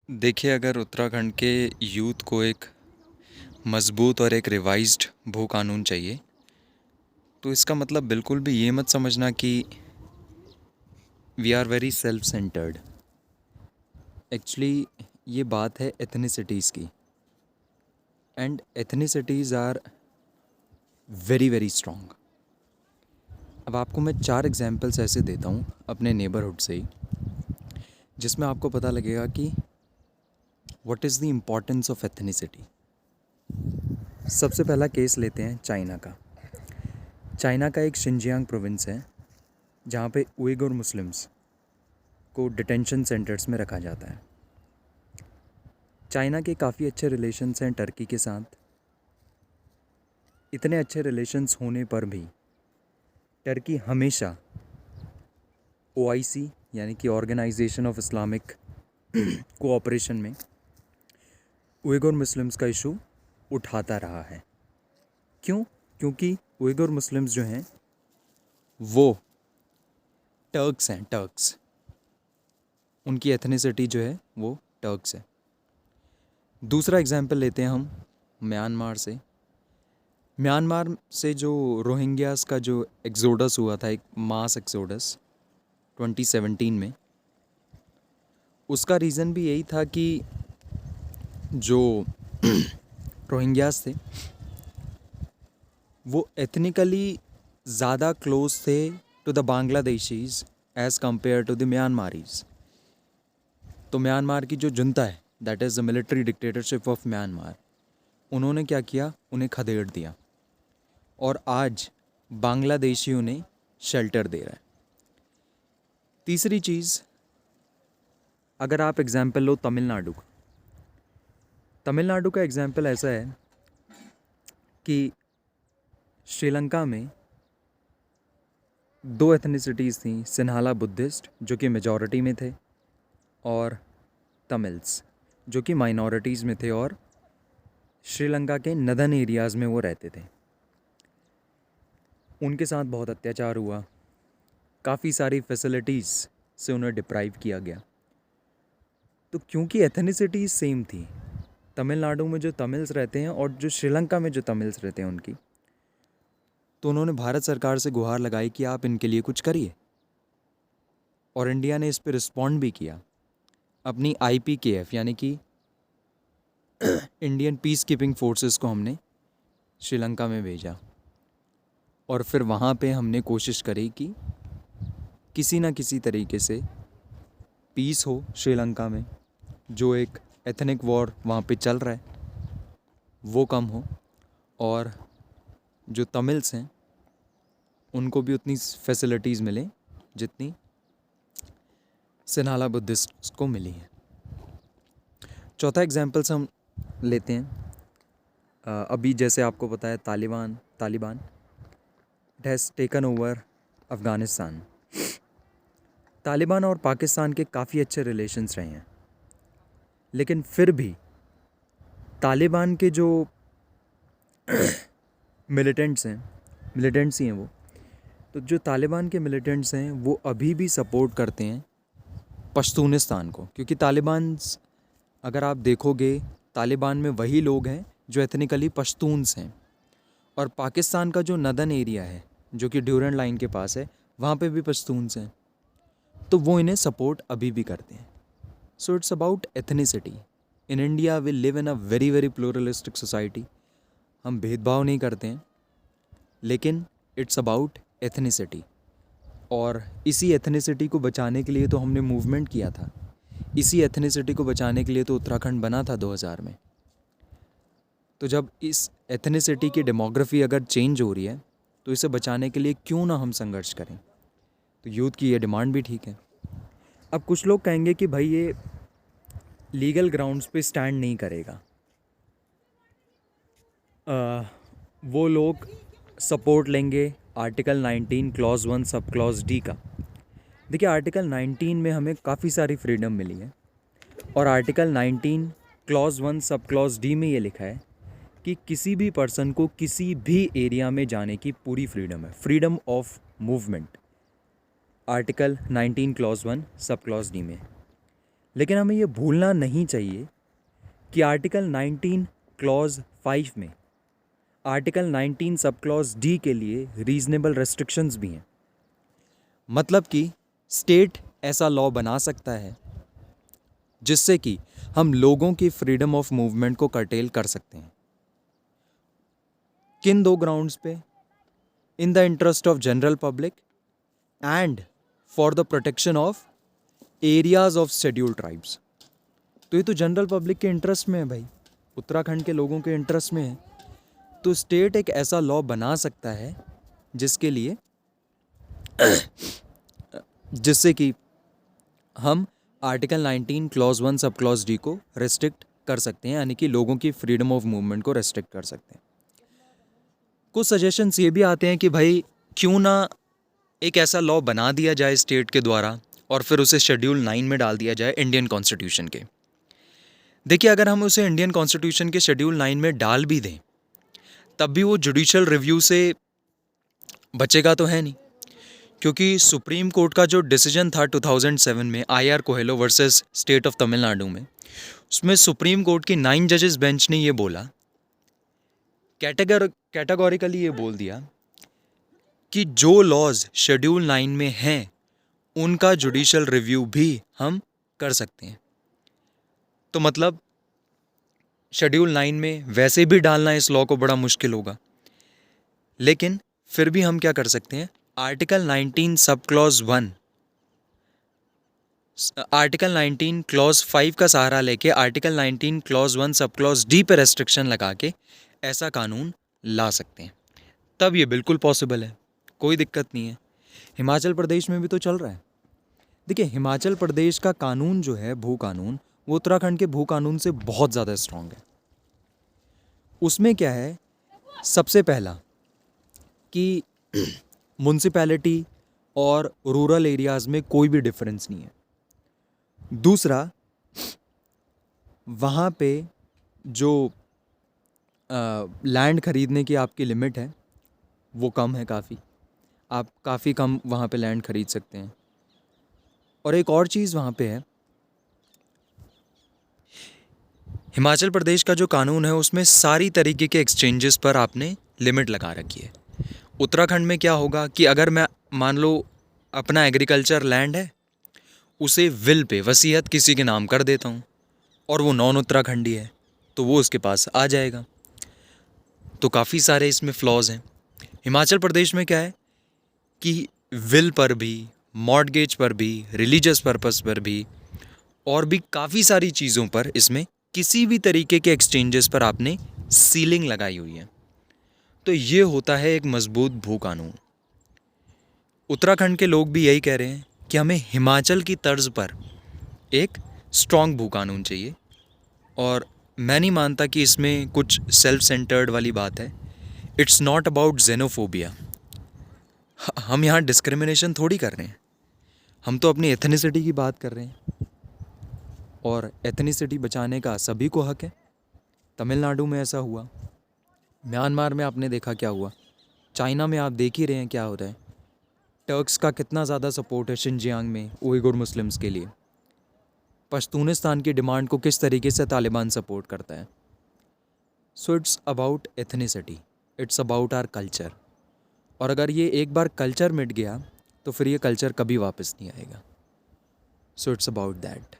देखिए, अगर उत्तराखंड के यूथ को एक मज़बूत और एक रिवाइज़्ड भू कानून चाहिए, तो इसका मतलब बिल्कुल भी ये मत समझना कि we are very self centred. Actually ये बात है एथनिसिटीज़ की, and ethnicities are very very strong. अब आपको मैं 4 एग्जांपल्स ऐसे देता हूँ अपने नेबरहुड से ही, जिसमें आपको पता लगेगा कि what is the importance of ethnicity. सबसे पहला केस लेते हैं चाइना का। चाइना का एक शिनजियांग प्रोविंस है जहाँ पे उइगुर मुस्लिम्स को डिटेंशन सेंटर्स में रखा जाता है। चाइना के काफ़ी अच्छे रिलेशंस हैं टर्की के साथ। इतने अच्छे रिलेशंस होने पर भी टर्की हमेशा ओआईसी यानी कि ऑर्गेनाइजेशन ऑफ इस्लामिक कोऑपरेशन में उइगुर मुस्लिम्स का इशू उठाता रहा है। क्यों? क्योंकि उइगुर मुस्लिम्स जो हैं वो टर्क्स हैं, टर्क्स। उनकी एथनिसिटी जो है वो टर्क्स है। दूसरा एग्जाम्पल लेते हैं हम म्यांमार से। म्यांमार से जो रोहिंग्यास का जो एक्सोडस हुआ था, एक मास एक्सोडस 2017 में, उसका रीज़न भी यही था कि जो रोहिंग्यास थे वो एथनिकली ज़्यादा क्लोज थे to the Bangladeshis as compare to the Myanmarese. तो म्यांमार की जो जुनता है, that is the military dictatorship of Myanmar, उन्होंने क्या किया, उन्हें खदेड़ दिया और आज बांग्लादेशी उन्हें शेल्टर दे रहा है। तीसरी चीज़, अगर आप एग्ज़ाम्पल लो तमिलनाडु का। तमिलनाडु का एग्ज़ाम्पल ऐसा है कि श्रीलंका में 2 एथनिसिटीज़ थी, सिन्हाला बुद्धिस्ट जो कि मेजॉरिटी में थे और तमिल्स जो कि माइनॉरिटीज़ में थे और श्रीलंका के नदर्न एरियाज़ में वो रहते थे। उनके साथ बहुत अत्याचार हुआ, काफ़ी सारी फैसिलिटीज़ से उन्हें डिप्राइव किया गया। तो क्योंकि एथनिसिटी सेम थी, तमिलनाडु में जो तमिल्स रहते हैं और जो श्रीलंका में जो तमिल्स रहते हैं उनकी, तो उन्होंने भारत सरकार से गुहार लगाई कि आप इनके लिए कुछ करिए, और इंडिया ने इस पर रिस्पॉन्ड भी किया। अपनी IPKF यानी कि इंडियन पीस कीपिंग फोर्सेस को हमने श्रीलंका में भेजा और फिर वहाँ पे हमने कोशिश करी कि किसी न किसी तरीके से पीस हो श्रीलंका में। जो एक एथनिक वॉर वहाँ पे चल रहा है वो कम हो और जो तमिल्स हैं उनको भी उतनी फैसिलिटीज़ मिलें जितनी सिन्हाला बुद्धिस्ट को मिली है। चौथा एग्जाम्पल्स हम लेते हैं। अभी जैसे आपको पता है Taliban it has taken over Afghanistan. Taliban और पाकिस्तान के काफ़ी अच्छे रिलेशंस रहे हैं, लेकिन फिर भी तालिबान के जो मिलिटेंट्स ही हैं वो, तो जो तालिबान के मिलिटेंट्स हैं वो अभी भी सपोर्ट करते हैं पश्तूनिस्तान को, क्योंकि तालिबान, अगर आप देखोगे, तालिबान में वही लोग हैं जो एथनिकली पश्तून्स हैं। और पाकिस्तान का जो नदर्न एरिया है जो कि ड्यूरेंट लाइन के पास है, वहाँ पे भी पश्तून्स हैं, तो वो इन्हें सपोर्ट अभी भी करते हैं। So it's about ethnicity. In India we live in a very very pluralistic society. हम भेदभाव नहीं करते हैं, लेकिन इट्स अबाउट एथनिसिटी। और इसी एथनिसिटी को बचाने के लिए तो हमने मूवमेंट किया था। इसी एथनिसिटी को बचाने के लिए तो उत्तराखंड बना था 2000 में। तो जब इस एथनिसिटी की डेमोग्राफी अगर चेंज हो रही है तो इसे बचाने के लिए क्यों ना हम संघर्ष करें। तो यूथ की ये डिमांड भी ठीक है। अब कुछ लोग कहेंगे कि भाई ये लीगल ग्राउंड्स पे स्टैंड नहीं करेगा। वो लोग सपोर्ट लेंगे article 19 clause 1 sub clause D का। देखिए, आर्टिकल 19 में हमें काफ़ी सारी फ्रीडम मिली है और article 19 clause 1 sub clause D में ये लिखा है कि किसी भी पर्सन को किसी भी एरिया में जाने की पूरी फ्रीडम है, freedom of movement, article 19 clause 1 sub clause D में। लेकिन हमें ये भूलना नहीं चाहिए कि आर्टिकल 19 क्लॉज 5 में आर्टिकल 19 सब क्लॉज डी के लिए रीजनेबल रेस्ट्रिक्शंस भी हैं। मतलब कि स्टेट ऐसा लॉ बना सकता है जिससे कि हम लोगों की फ्रीडम ऑफ मूवमेंट को कर्टेल कर सकते हैं। किन 2 ग्राउंड्स पे? In the interest of general public and for the protection of areas of scheduled tribes. तो ये तो जनरल पब्लिक के इंटरेस्ट में है भाई, उत्तराखंड के लोगों के इंटरेस्ट में है। तो स्टेट एक ऐसा लॉ बना सकता है जिसके लिए जिससे कि हम article 19 clause 1 sub clause D को रेस्ट्रिक्ट कर सकते हैं, यानी कि लोगों की फ्रीडम ऑफ मूवमेंट को रेस्ट्रिक्ट कर सकते हैं। कुछ सजेशंस ये भी आते हैं कि भाई क्यों ना एक ऐसा लॉ बना दिया जाए स्टेट के द्वारा और फिर उसे शेड्यूल 9 में डाल दिया जाए इंडियन कॉन्स्टिट्यूशन के। देखिए, अगर हम उसे इंडियन कॉन्स्टिट्यूशन के शेड्यूल 9 में डाल भी दें तब भी वो जुडिशियल रिव्यू से बचेगा तो है नहीं, क्योंकि सुप्रीम कोर्ट का जो डिसीजन था 2007 में IR Coelho versus state of Tamil Nadu में, उसमें सुप्रीम कोर्ट की 9 जजेस बेंच ने ये बोला, कैटेगोरिकली ये बोल दिया कि जो लॉज शेड्यूल 9 में हैं उनका जुडिशियल रिव्यू भी हम कर सकते हैं। तो मतलब शेड्यूल 9 में वैसे भी डालना इस लॉ को बड़ा मुश्किल होगा, लेकिन फिर भी हम क्या कर सकते हैं, article 19 sub clause 1 article 19 clause 5 का सहारा लेके article 19 clause 1 sub clause D पे रेस्ट्रिक्शन लगा के ऐसा कानून ला सकते हैं। तब ये बिल्कुल पॉसिबल है, कोई दिक्कत नहीं है। हिमाचल प्रदेश में भी तो चल रहा है। देखिए, हिमाचल प्रदेश का कानून जो है, भू कानून, वो उत्तराखंड के भू कानून से बहुत ज़्यादा स्ट्रांग है। उसमें क्या है, सबसे पहला कि म्युनिसिपैलिटी और रूरल एरियाज़ में कोई भी डिफरेंस नहीं है। दूसरा, वहाँ पे जो लैंड खरीदने की आपकी लिमिट है वो कम है काफ़ी, आप काफ़ी कम वहाँ पे लैंड खरीद सकते हैं। और एक और चीज़ वहाँ पे है, हिमाचल प्रदेश का जो कानून है उसमें सारी तरीके के एक्सचेंजेस पर आपने लिमिट लगा रखी है। उत्तराखंड में क्या होगा कि अगर मैं मान लो अपना एग्रीकल्चर लैंड है, उसे विल पे वसीयत किसी के नाम कर देता हूँ और वो नॉन उत्तराखंडी है तो वो उसके पास आ जाएगा। तो काफ़ी सारे इसमें फ्लॉज हैं। हिमाचल प्रदेश में क्या है कि विल पर भी, मॉर्टगेज पर भी, रिलीजियस पर्पस पर भी और भी काफ़ी सारी चीज़ों पर इसमें किसी भी तरीके के एक्सचेंजेस पर आपने सीलिंग लगाई हुई है। तो ये होता है एक मजबूत भू कानून। उत्तराखंड के लोग भी यही कह रहे हैं कि हमें हिमाचल की तर्ज पर एक स्ट्रॉन्ग भू कानून चाहिए, और मैं नहीं मानता कि इसमें कुछ सेल्फ सेंटर्ड वाली बात है। It's not about xenophobia. हम यहाँ डिस्क्रिमिनेशन थोड़ी कर रहे हैं, हम तो अपनी एथनिसिटी की बात कर रहे हैं, और एथनिसिटी बचाने का सभी को हक है। तमिलनाडु में ऐसा हुआ, म्यांमार में आपने देखा क्या हुआ, चाइना में आप देख ही रहे हैं क्या हो रहा है। टर्क्स का कितना ज़्यादा सपोर्ट है शिनजियांग में उइगुर मुस्लिम्स के लिए। पश्तूनिस्तान की डिमांड को किस तरीके से तालिबान सपोर्ट करता है। So it's about ethnicity, it's about our culture. और अगर ये एक बार कल्चर मिट गया तो फिर ये कल्चर कभी वापस नहीं आएगा। सो इट्स अबाउट दैट।